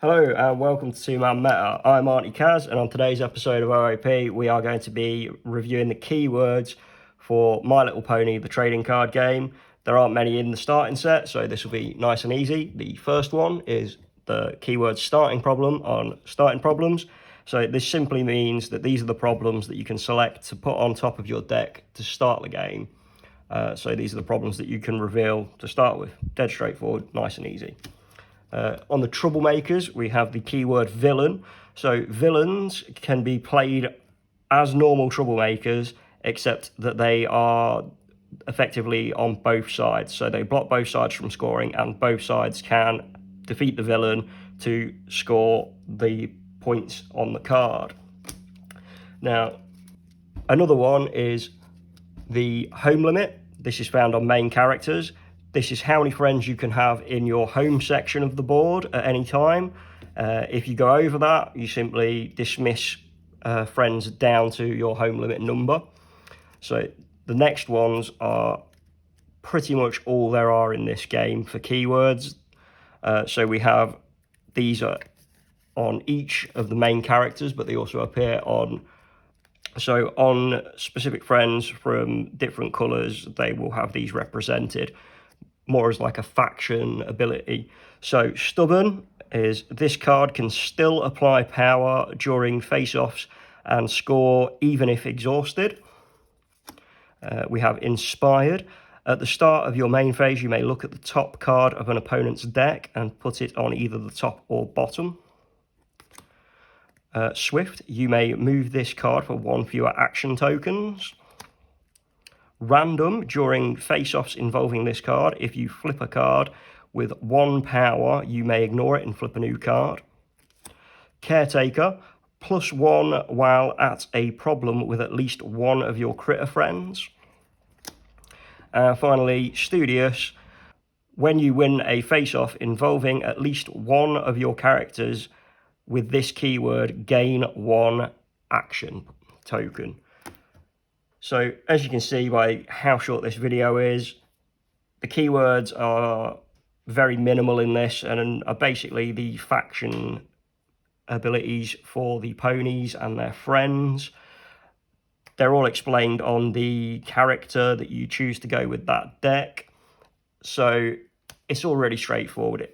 Hello and welcome to Two Man Meta. I'm Aunty Kaz, and on today's episode of OOP, we are going to be reviewing the keywords for My Little Pony, the trading card game. There aren't many in the starting set, so this will be nice and easy. The first one is the keyword starting problem on starting problems. So this simply means that these are the problems that you can select to put on top of your deck to start the game. So these are the problems that you can reveal to start with. Dead straightforward, nice and easy. On the troublemakers, we have the keyword villain. So villains can be played as normal troublemakers, except that they are effectively on both sides. So they block both sides from scoring, and both sides can defeat the villain to score the points on the card. Now, another one is the home limit. This is found on main characters. This is how many friends you can have in your home section of the board at any time. If you go over that, you simply dismiss friends down to your home limit number. So the next ones are pretty much all there are in this game for keywords. So we have, these are on each of the main characters, but they also appear on specific friends from different colours, they will have these represented more as like a faction ability. So stubborn is this card can still apply power during face-offs and score even if exhausted. We have inspired. At the start of your main phase, you may look at the top card of an opponent's deck and put it on either the top or bottom. Swift, you may move this card for one fewer action tokens. Random, during face-offs involving this card, if you flip a card with 1 power, you may ignore it and flip a new card. Caretaker, +1 while at a problem with at least one of your critter friends. Finally, Studious, when you win a face-off involving at least one of your characters with this keyword, gain 1 action token. So as you can see by how short this video is, the keywords are very minimal in this and are basically the faction abilities for the ponies and their friends. They're all explained on the character that you choose to go with that deck. So it's all really straightforward.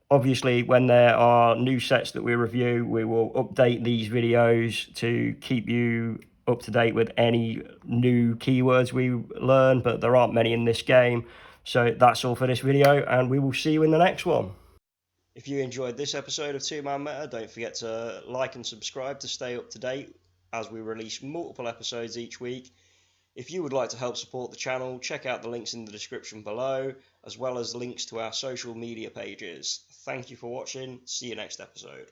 Obviously, when there are new sets that we review, we will update these videos to keep you up to date with any new keywords we learn, but there aren't many in this game. So that's all for this video, and we will see you in the next one. If you enjoyed this episode of Two Man Meta, don't forget to like and subscribe to stay up to date as we release multiple episodes each week. If you would like to help support the channel, check out the links in the description below, as well as links to our social media pages. Thank you for watching. See you next episode.